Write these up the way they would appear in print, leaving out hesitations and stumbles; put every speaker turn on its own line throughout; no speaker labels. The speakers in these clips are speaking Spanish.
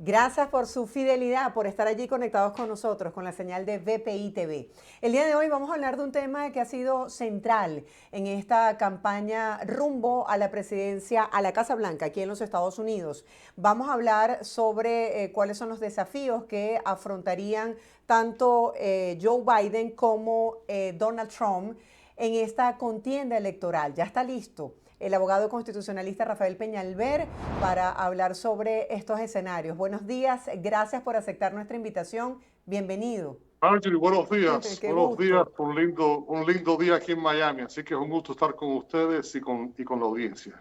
Gracias por su fidelidad, por estar allí conectados con nosotros, con la señal de VPI TV. El día de hoy vamos a hablar de un tema que ha sido central en esta campaña rumbo a la presidencia, a la Casa Blanca, aquí en los Estados Unidos. Vamos a hablar sobre cuáles son los desafíos que afrontarían tanto Joe Biden como Donald Trump en esta contienda electoral. Ya está listo el abogado constitucionalista Rafael Peñalver para hablar sobre estos escenarios. Buenos días, gracias por aceptar nuestra invitación. Bienvenido.
Marjorie, buenos días.
Qué
buenos días,
gusto.
un lindo día aquí en Miami. Así que es un gusto estar con ustedes y con la audiencia.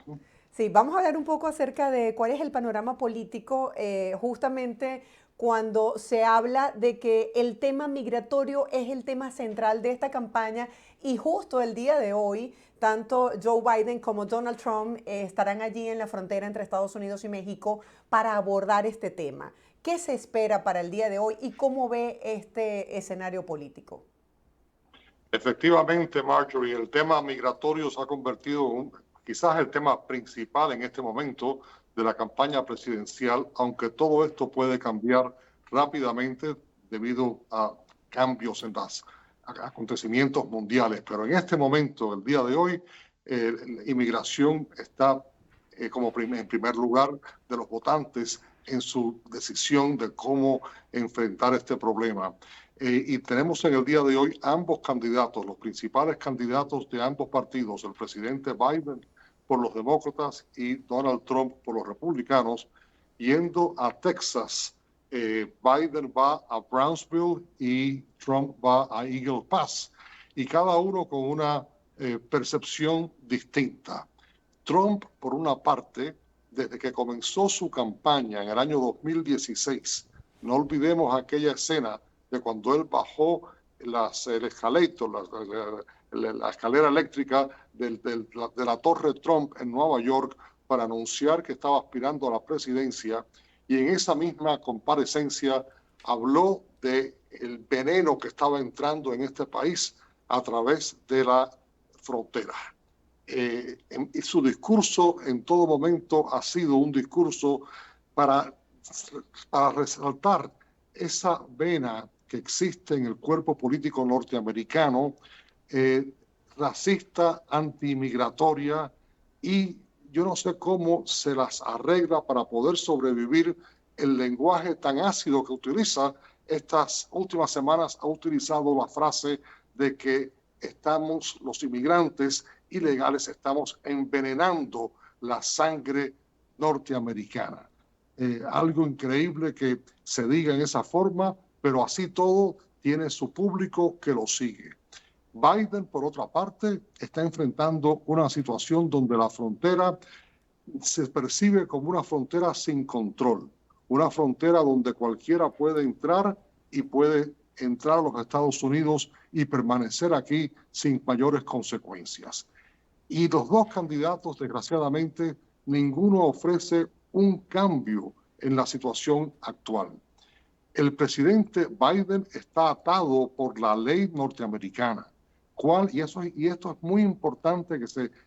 Sí, vamos a hablar un poco acerca de cuál es el panorama político, justamente cuando se habla de que el tema migratorio es el tema central de esta campaña y justo el día de hoy, tanto Joe Biden como Donald Trump estarán allí en la frontera entre Estados Unidos y México para abordar este tema. ¿Qué se espera para el día de hoy y cómo ve este escenario político?
Efectivamente, Marjorie, el tema migratorio se ha convertido en quizás el tema principal en este momento de la campaña presidencial, aunque todo esto puede cambiar rápidamente debido a cambios en los acontecimientos mundiales. Pero en este momento, el día de hoy, la inmigración está en primer lugar de los votantes en su decisión de cómo enfrentar este problema. Y tenemos en el día de hoy ambos candidatos, los principales candidatos de ambos partidos, el presidente Biden por los demócratas y Donald Trump por los republicanos, yendo a Texas. Biden va a Brownsville y Trump va a Eagle Pass, y cada uno con una percepción distinta. Trump, por una parte, desde que comenzó su campaña en el año 2016, no olvidemos aquella escena de cuando él bajó el escalator, la escalera eléctrica de la Torre Trump en Nueva York para anunciar que estaba aspirando a la presidencia, y en esa misma comparecencia habló del veneno que estaba entrando en este país a través de la frontera. Y su discurso en todo momento ha sido un discurso para resaltar esa vena que existe en el cuerpo político norteamericano, racista, antimigratoria, y yo no sé cómo se las arregla para poder sobrevivir el lenguaje tan ácido que utiliza. Estas últimas semanas ha utilizado la frase de que los inmigrantes ilegales, estamos envenenando la sangre norteamericana. Algo increíble que se diga en esa forma, pero así todo tiene su público que lo sigue. Biden, por otra parte, está enfrentando una situación donde la frontera se percibe como una frontera sin control, una frontera donde cualquiera puede entrar y puede entrar a los Estados Unidos y permanecer aquí sin mayores consecuencias. Y los dos candidatos, desgraciadamente, ninguno ofrece un cambio en la situación actual. El presidente Biden está atado por la ley norteamericana. Y esto es muy importante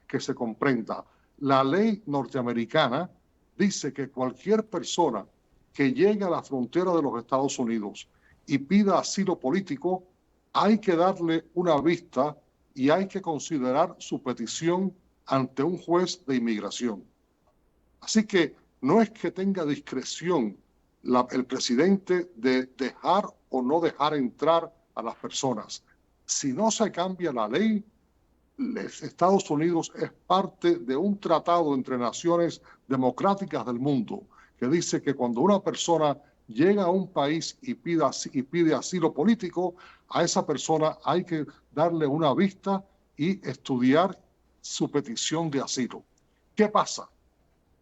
que se comprenda. La ley norteamericana dice que cualquier persona que llegue a la frontera de los Estados Unidos y pida asilo político, hay que darle una vista y hay que considerar su petición ante un juez de inmigración. Así que no es que tenga discreción el presidente de dejar o no dejar entrar a las personas. Si no se cambia la ley, Estados Unidos es parte de un tratado entre naciones democráticas del mundo que dice que cuando una persona llega a un país y pide asilo político, a esa persona hay que darle una vista y estudiar su petición de asilo. ¿Qué pasa?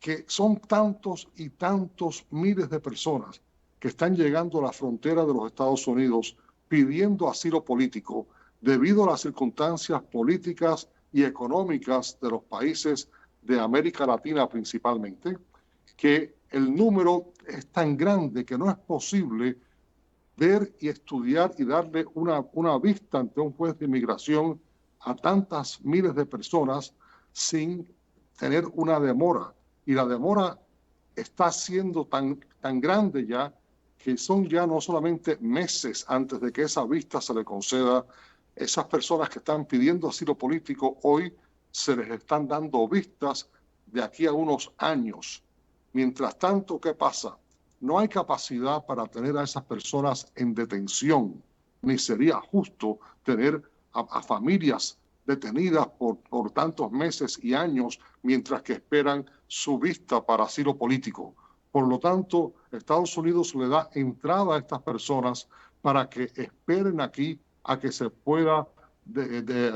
Que son tantos y tantos miles de personas que están llegando a la frontera de los Estados Unidos pidiendo asilo político debido a las circunstancias políticas y económicas de los países de América Latina principalmente, que el número es tan grande que no es posible ver y estudiar y darle una vista ante un juez de inmigración a tantas miles de personas sin tener una demora. Y la demora está siendo tan grande ya que son ya no solamente meses antes de que esa vista se le conceda. Esas personas que están pidiendo asilo político hoy se les están dando vistas de aquí a unos años. Mientras tanto, ¿qué pasa? No hay capacidad para tener a esas personas en detención, ni sería justo tener a familias detenidas por tantos meses y años mientras que esperan su vista para asilo político. Por lo tanto, Estados Unidos le da entrada a estas personas para que esperen aquí a que se pueda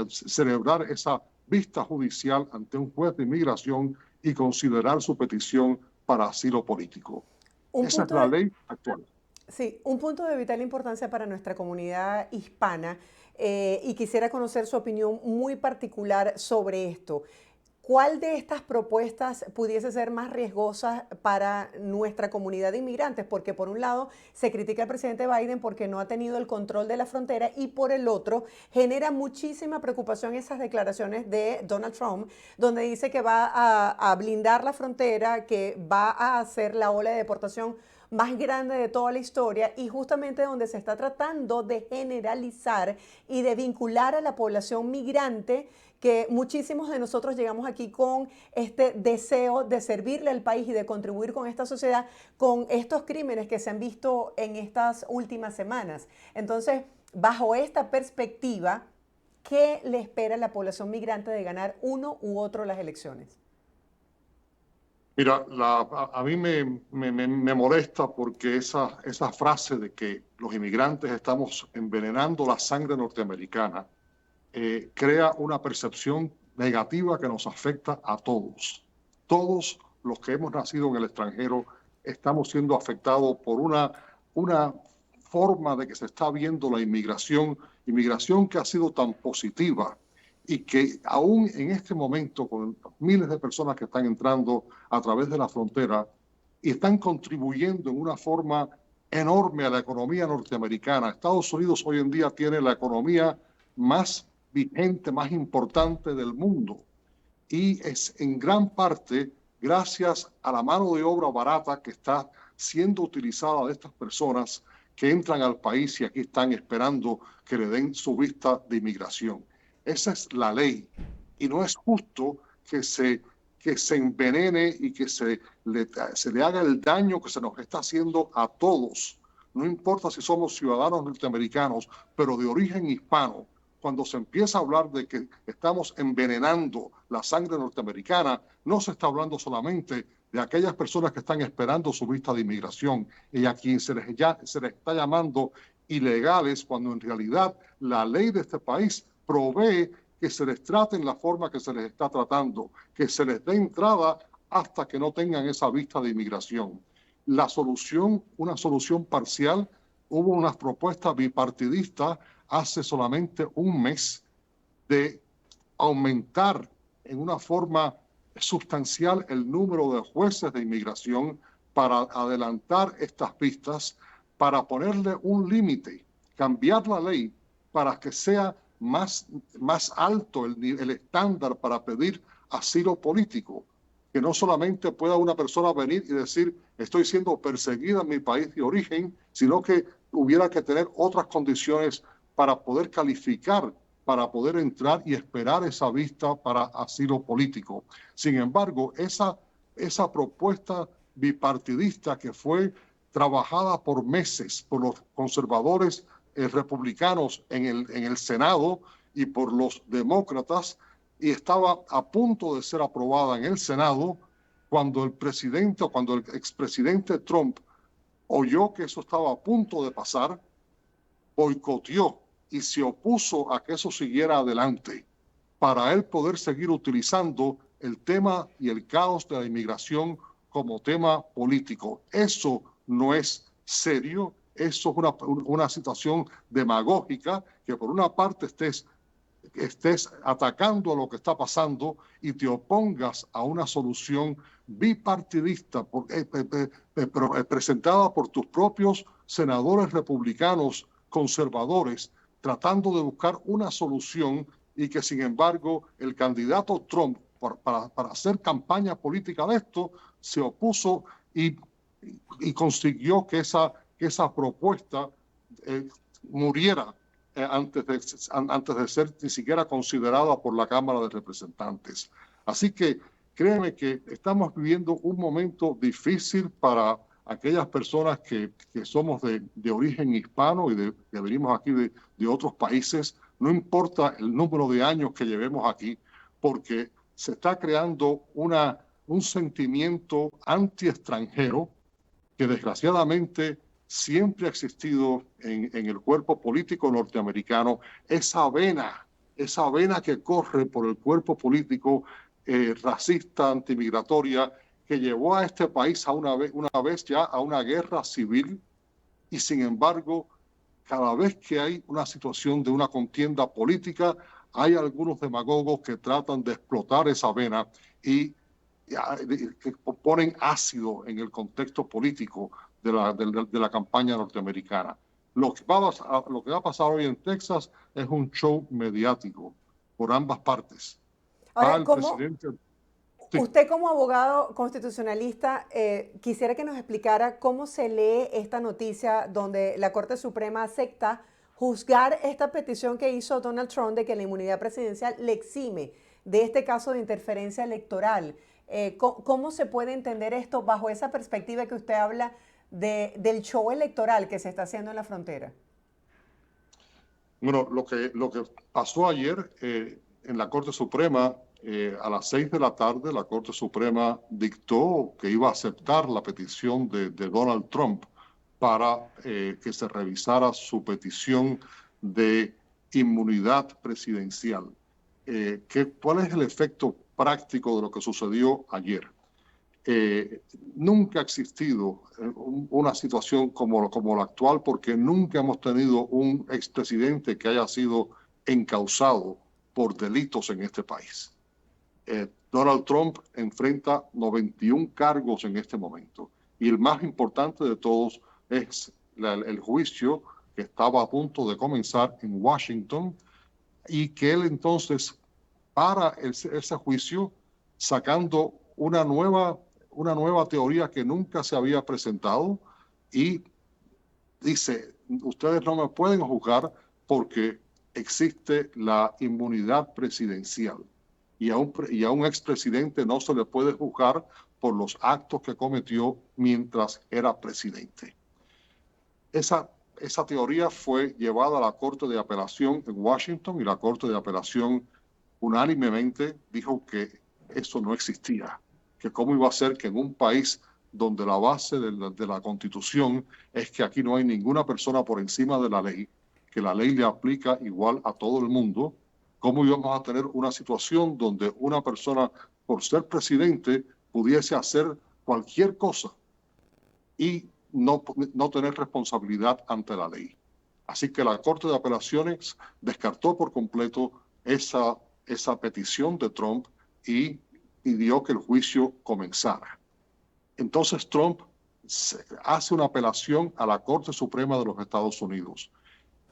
celebrar esa vista judicial ante un juez de inmigración y considerar su petición para asilo político.
Un
Esa es
punto
la
de,
ley actual.
sí, un punto de vital importancia para nuestra comunidad hispana, y quisiera conocer su opinión muy particular sobre esto. ¿Cuál de estas propuestas pudiese ser más riesgosa para nuestra comunidad de inmigrantes? Porque por un lado se critica al presidente Biden porque no ha tenido el control de la frontera, y por el otro genera muchísima preocupación esas declaraciones de Donald Trump, donde dice que va a blindar la frontera, que va a hacer la ola de deportación más grande de toda la historia, y justamente donde se está tratando de generalizar y de vincular a la población migrante, que muchísimos de nosotros llegamos aquí con este deseo de servirle al país y de contribuir con esta sociedad, con estos crímenes que se han visto en estas últimas semanas. Entonces, bajo esta perspectiva, ¿qué le espera a la población migrante de ganar uno u otro las elecciones?
Mira, a mí me molesta porque esa frase de que los inmigrantes estamos envenenando la sangre norteamericana crea una percepción negativa que nos afecta a todos. Todos los que hemos nacido en el extranjero estamos siendo afectados por una forma de que se está viendo la inmigración que ha sido tan positiva y que aún en este momento, con miles de personas que están entrando a través de la frontera y están contribuyendo en una forma enorme a la economía norteamericana. Estados Unidos hoy en día tiene la economía más vigente, más importante del mundo, y es en gran parte gracias a la mano de obra barata que está siendo utilizada de estas personas que entran al país y aquí están esperando que le den su vista de inmigración. Esa es la ley y no es justo que se envenene y que se le haga el daño que se nos está haciendo a todos. No importa si somos ciudadanos norteamericanos, pero de origen hispano. Cuando se empieza a hablar de que estamos envenenando la sangre norteamericana, no se está hablando solamente de aquellas personas que están esperando su vista de inmigración y a quienes se les está llamando ilegales, cuando en realidad la ley de este país provee que se les trate en la forma que se les está tratando, que se les dé entrada hasta que no tengan esa vista de inmigración. La solución, una solución parcial, hubo unas propuestas bipartidistas hace solamente un mes de aumentar en una forma sustancial el número de jueces de inmigración para adelantar estas vistas, para ponerle un límite, cambiar la ley para que sea más alto el estándar para pedir asilo político, que no solamente pueda una persona venir y decir estoy siendo perseguida en mi país de origen, sino que hubiera que tener otras condiciones para poder calificar, para poder entrar y esperar esa vista para asilo político. Sin embargo, esa propuesta bipartidista que fue trabajada por meses por los conservadores republicanos en el Senado y por los demócratas, y estaba a punto de ser aprobada en el Senado cuando el presidente o cuando el expresidente Trump oyó que eso estaba a punto de pasar, boicoteó y se opuso a que eso siguiera adelante para él poder seguir utilizando el tema y el caos de la inmigración como tema político. Eso no es serio, eso es una situación demagógica que por una parte estés atacando a lo que está pasando y te opongas a una solución bipartidista presentada por tus propios senadores republicanos conservadores, tratando de buscar una solución, y que sin embargo el candidato Trump para hacer campaña política de esto se opuso y, y consiguió que esa propuesta muriera antes de ser ni siquiera considerada por la Cámara de Representantes. Así que créeme que estamos viviendo un momento difícil para aquellas personas que somos de origen hispano y que venimos aquí de otros países, no importa el número de años que llevemos aquí, porque se está creando un sentimiento anti-extranjero que desgraciadamente siempre ha existido en el cuerpo político norteamericano, esa vena que corre por el cuerpo político racista, antimigratoria, que llevó a este país una vez ya a una guerra civil, y sin embargo, cada vez que hay una situación de una contienda política, hay algunos demagogos que tratan de explotar esa vena y que ponen ácido en el contexto político de la campaña norteamericana. Lo que va a pasar hoy en Texas es un show mediático por ambas partes.
Ahora,
Presidente. Sí.
Usted como abogado constitucionalista, quisiera que nos explicara cómo se lee esta noticia donde la Corte Suprema acepta juzgar esta petición que hizo Donald Trump de que la inmunidad presidencial le exime de este caso de interferencia electoral. ¿Cómo se puede entender esto bajo esa perspectiva que usted habla del show electoral que se está haciendo en la frontera?
Bueno, lo que pasó ayer en la Corte Suprema, a las 6 de la tarde, la Corte Suprema dictó que iba a aceptar la petición de Donald Trump para que se revisara su petición de inmunidad presidencial. ¿Cuál es el efecto práctico de lo que sucedió ayer? Nunca ha existido una situación como la actual, porque nunca hemos tenido un expresidente que haya sido encausado por delitos en este país. Donald Trump enfrenta 91 cargos en este momento, y el más importante de todos es el juicio que estaba a punto de comenzar en Washington, y que él entonces para ese juicio sacando una nueva teoría que nunca se había presentado, y dice: ustedes no me pueden juzgar porque existe la inmunidad presidencial, y a un expresidente no se le puede juzgar por los actos que cometió mientras era presidente. Esa teoría fue llevada a la Corte de Apelación en Washington, y la Corte de Apelación unánimemente dijo que eso no existía, que cómo iba a ser que en un país donde la base de la Constitución es que aquí no hay ninguna persona por encima de la ley, que la ley le aplica igual a todo el mundo, cómo íbamos a tener una situación donde una persona, por ser presidente, pudiese hacer cualquier cosa y no tener responsabilidad ante la ley. Así que la Corte de Apelaciones descartó por completo esa petición de Trump y pidió que el juicio comenzara. Entonces Trump hace una apelación a la Corte Suprema de los Estados Unidos,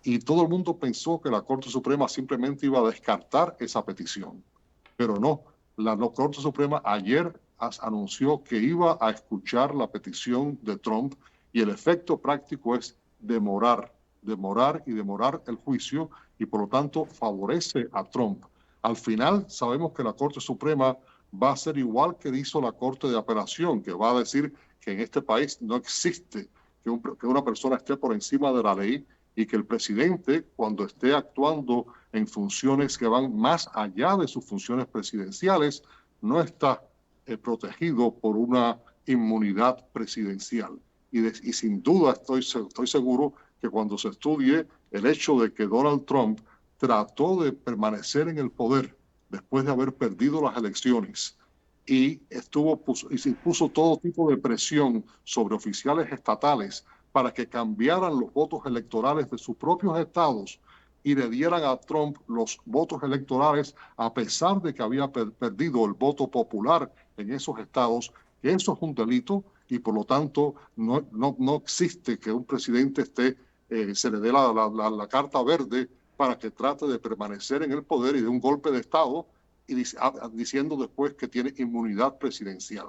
y todo el mundo pensó que la Corte Suprema simplemente iba a descartar esa petición, pero no. La Corte Suprema ayer anunció que iba a escuchar la petición de Trump, y el efecto práctico es demorar el juicio, y por lo tanto favorece a Trump. Al final sabemos que la Corte Suprema va a ser igual que hizo la Corte de Apelación, que va a decir que en este país no existe que una persona esté por encima de la ley, y que el presidente, cuando esté actuando en funciones que van más allá de sus funciones presidenciales, no está protegido por una inmunidad presidencial. Y sin duda estoy seguro que cuando se estudie el hecho de que Donald Trump trató de permanecer en el poder después de haber perdido las elecciones, y puso todo tipo de presión sobre oficiales estatales para que cambiaran los votos electorales de sus propios estados y le dieran a Trump los votos electorales a pesar de que había perdido el voto popular en esos estados, que eso es un delito, y por lo tanto no existe que un presidente se le dé la carta verde para que trate de permanecer en el poder y de un golpe de estado, y diciendo después que tiene inmunidad presidencial.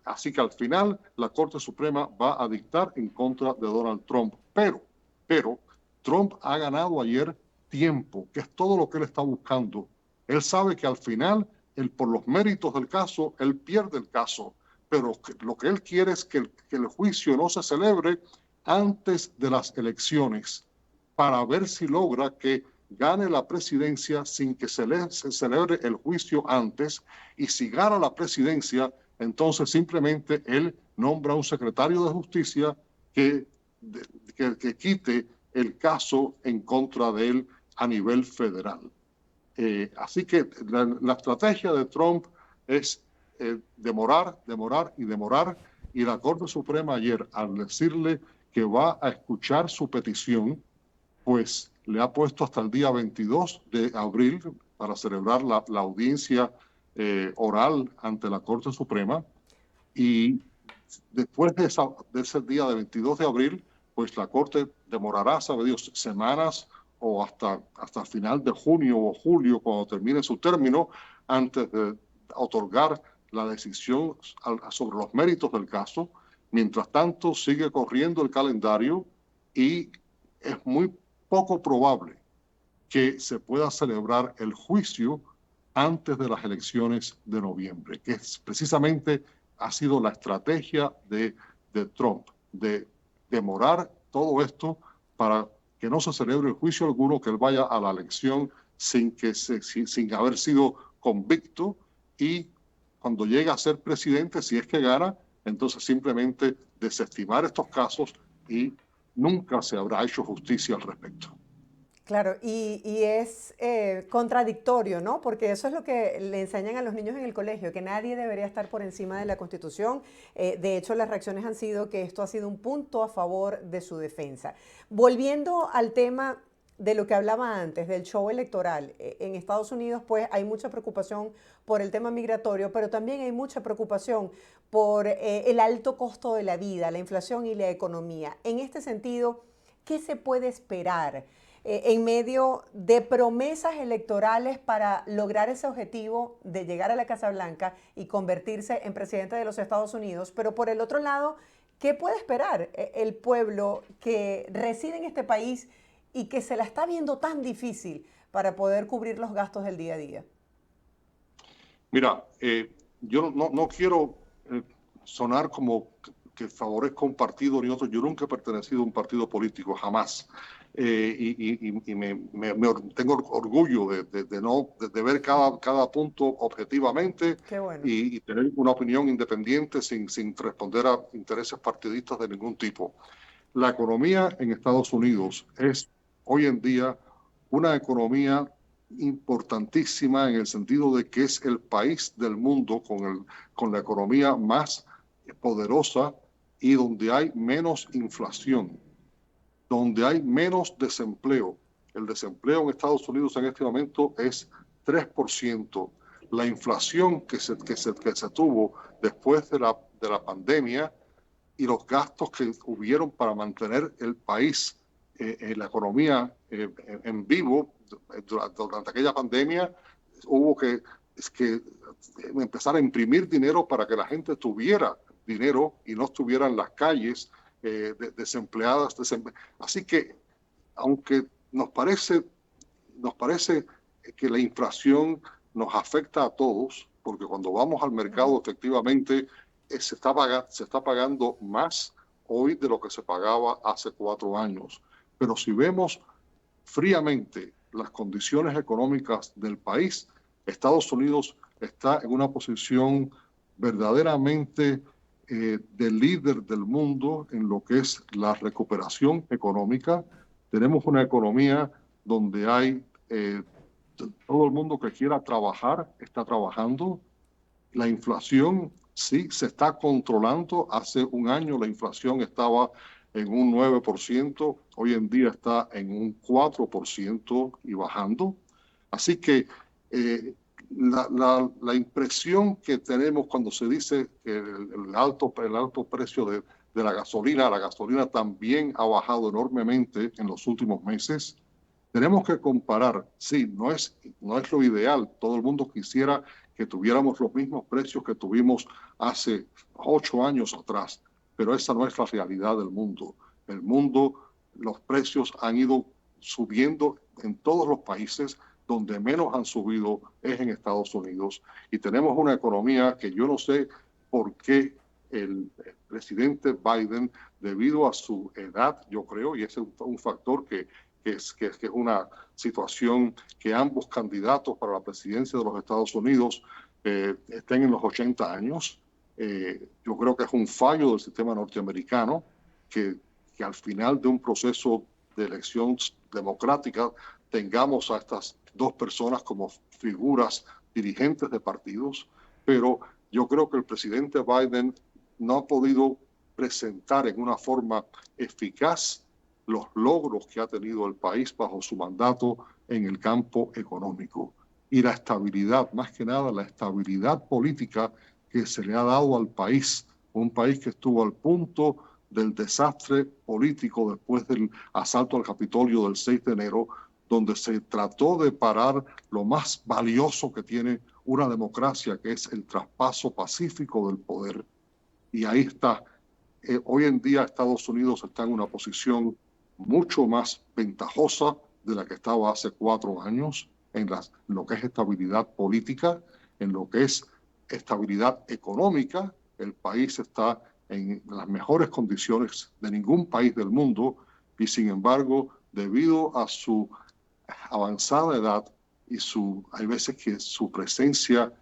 Así que al final la Corte Suprema va a dictar en contra de Donald Trump. Pero Trump ha ganado ayer tiempo, que es todo lo que él está buscando. Él sabe que al final, por los méritos del caso, él pierde el caso. Pero lo que él quiere es que el juicio no se celebre antes de las elecciones, para ver si logra que gane la presidencia sin que se celebre el juicio antes, y si gana la presidencia, entonces simplemente él nombra un secretario de justicia que quite el caso en contra de él a nivel federal. Así que la estrategia de Trump es demorar, y la Corte Suprema ayer, al decirle que va a escuchar su petición, pues le ha puesto hasta el día 22 de abril para celebrar la audiencia oral ante la Corte Suprema, y después de ese día de 22 de abril, pues la Corte demorará, sabe Dios, semanas o hasta el final de junio o julio, cuando termine su término, antes de otorgar la decisión sobre los méritos del caso. Mientras tanto, sigue corriendo el calendario y es muy poco probable que se pueda celebrar el juicio antes de las elecciones de noviembre, que es precisamente ha sido la estrategia de Trump, de demorar todo esto para que no se celebre el juicio alguno, que él vaya a la elección sin haber sido convicto, y cuando llegue a ser presidente, si es que gana, entonces simplemente desestimar estos casos, y nunca se habrá hecho justicia al respecto.
Claro, y es contradictorio, ¿no? Porque eso es lo que le enseñan a los niños en el colegio, que nadie debería estar por encima de la Constitución. De hecho, las reacciones han sido que esto ha sido un punto a favor de su defensa. Volviendo al tema de lo que hablaba antes, del show electoral, en Estados Unidos pues hay mucha preocupación por el tema migratorio, pero también hay mucha preocupación por el alto costo de la vida, la inflación y la economía. En este sentido, ¿qué se puede esperar en medio de promesas electorales para lograr ese objetivo de llegar a la Casa Blanca y convertirse en presidente de los Estados Unidos? Pero por el otro lado, ¿qué puede esperar el pueblo que reside en este país y que se la está viendo tan difícil para poder cubrir los gastos del día a día?
Mira, yo no quiero sonar como que favorezca un partido ni otro. Yo nunca he pertenecido a un partido político, jamás. Y tengo orgullo de ver cada punto objetivamente.
Qué bueno.
Y tener una opinión independiente sin responder a intereses partidistas de ningún tipo. La economía en Estados Unidos es hoy en día una economía importantísima, en el sentido de que es el país del mundo con la economía más poderosa, y donde hay menos inflación, donde hay menos desempleo. El desempleo en Estados Unidos en este momento es 3%. La inflación que se tuvo después de la pandemia, y los gastos que hubieron para mantener el país, la economía en vivo durante aquella pandemia, hubo que empezar a imprimir dinero para que la gente tuviera dinero y no estuviera en las calles desempleadas. Así que, aunque nos parece que la inflación nos afecta a todos, porque cuando vamos al mercado efectivamente se está pagando más hoy de lo que se pagaba hace 4 años. Pero si vemos fríamente las condiciones económicas del país, Estados Unidos está en una posición verdaderamente de líder del mundo en lo que es la recuperación económica. Tenemos una economía donde hay todo el mundo que quiera trabajar está trabajando. La inflación sí se está controlando. Hace un año la inflación estaba en un 9%, hoy en día está en un 4% y bajando. Así que la impresión que tenemos cuando se dice que el alto precio de la gasolina también ha bajado enormemente en los últimos meses. Tenemos que comparar. Sí, no es lo ideal. Todo el mundo quisiera que tuviéramos los mismos precios que tuvimos hace 8 años atrás, pero esa no es la realidad del mundo. El mundo, los precios han ido subiendo en todos los países. Donde menos han subido es en Estados Unidos, y tenemos una economía que yo no sé por qué el presidente Biden, debido a su edad, yo creo, y ese es un factor que es una situación que ambos candidatos para la presidencia de los Estados Unidos estén en los 80 años. Yo creo que es un fallo del sistema norteamericano que al final de un proceso de elección democrática tengamos a estas dos personas como figuras dirigentes de partidos, pero yo creo que el presidente Biden no ha podido presentar en una forma eficaz los logros que ha tenido el país bajo su mandato en el campo económico y la estabilidad, más que nada la estabilidad política que se le ha dado al país, un país que estuvo al punto del desastre político después del asalto al Capitolio del 6 de enero, donde se trató de parar lo más valioso que tiene una democracia, que es el traspaso pacífico del poder. Y ahí está. Hoy en día Estados Unidos está en una posición mucho más ventajosa de la que estaba hace 4 años en lo que es estabilidad política, en lo que es estabilidad económica. El país está en las mejores condiciones de ningún país del mundo, y sin embargo, debido a su avanzada edad y hay veces que su presencia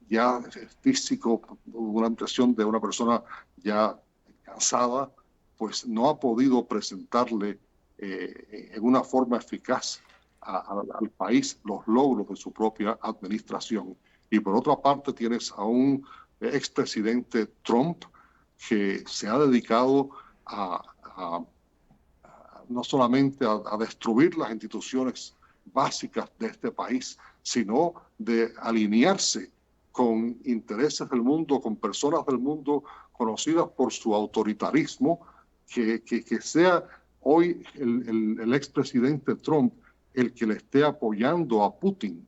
ya físico, una impresión de una persona ya cansada, pues no ha podido presentarle en una forma eficaz al país los logros de su propia administración. Y por otra parte tienes a un expresidente Trump que se ha dedicado no solamente a destruir las instituciones básicas de este país, sino de alinearse con intereses del mundo, con personas del mundo conocidas por su autoritarismo, que sea hoy el expresidente Trump el que le esté apoyando a Putin.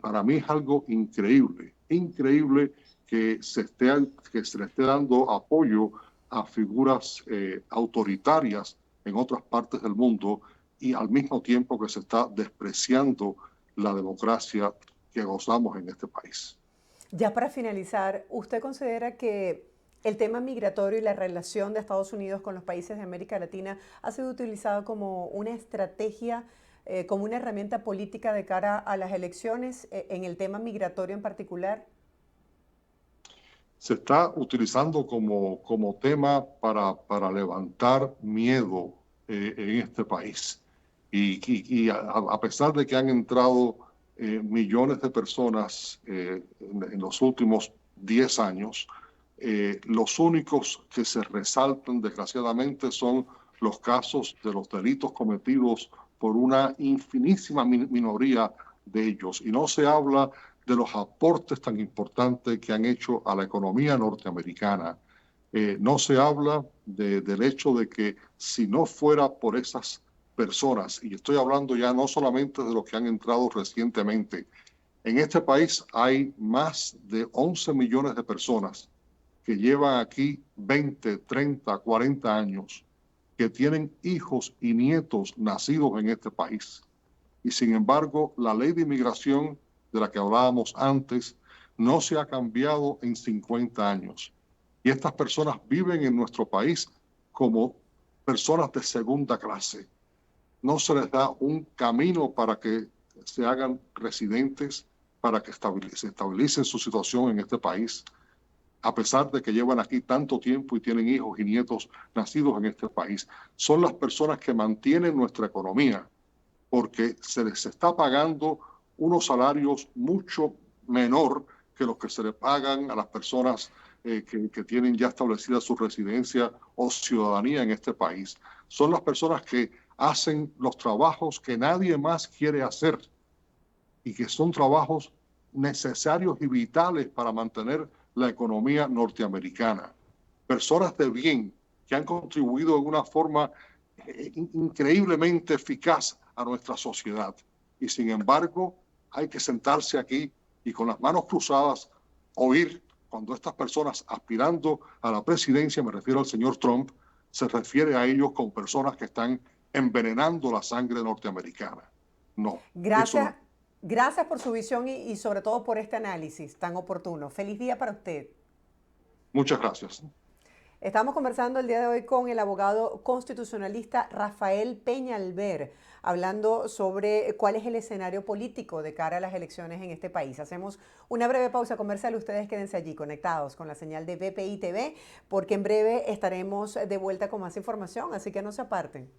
Para mí es algo increíble, increíble que se le esté dando apoyo a figuras autoritarias en otras partes del mundo, y al mismo tiempo que se está despreciando la democracia que gozamos en este país.
Ya para finalizar, ¿usted considera que el tema migratorio y la relación de Estados Unidos con los países de América Latina ha sido utilizado como una estrategia, como una herramienta política de cara a las elecciones, en el tema migratorio en particular?
Se está utilizando como tema para levantar miedo en este país. Y a pesar de que han entrado millones de personas en los últimos 10 años, los únicos que se resaltan, desgraciadamente, son los casos de los delitos cometidos por una infinísima minoría de ellos. Y no se habla de los aportes tan importantes que han hecho a la economía norteamericana. No se habla del hecho de que si no fuera por esas personas, y estoy hablando ya no solamente de los que han entrado recientemente, en este país hay más de 11 millones de personas que llevan aquí 20, 30, 40 años, que tienen hijos y nietos nacidos en este país. Y sin embargo, la ley de inmigración de la que hablábamos antes no se ha cambiado en 50 años. Y estas personas viven en nuestro país como personas de segunda clase. No se les da un camino para que se hagan residentes, para que se estabilicen su situación en este país, a pesar de que llevan aquí tanto tiempo y tienen hijos y nietos nacidos en este país. Son las personas que mantienen nuestra economía, porque se les está pagando unos salarios mucho menor que los que se le pagan a las personas que tienen ya establecida su residencia o ciudadanía en este país. Son las personas que hacen los trabajos que nadie más quiere hacer y que son trabajos necesarios y vitales para mantener la economía norteamericana. Personas de bien que han contribuido de una forma increíblemente eficaz a nuestra sociedad. Y sin embargo, hay que sentarse aquí y con las manos cruzadas oír cuando estas personas aspirando a la presidencia, me refiero al señor Trump, se refiere a ellos como personas que están envenenando la sangre norteamericana. No, eso
Gracias,
no.
gracias por su visión y sobre todo por este análisis tan oportuno. Feliz día para usted.
Muchas gracias.
Estamos conversando el día de hoy con el abogado constitucionalista Rafael Peñalver, hablando sobre cuál es el escenario político de cara a las elecciones en este país. Hacemos una breve pausa comercial. Ustedes quédense allí conectados con la señal de BPI TV, porque en breve estaremos de vuelta con más información, así que no se aparten.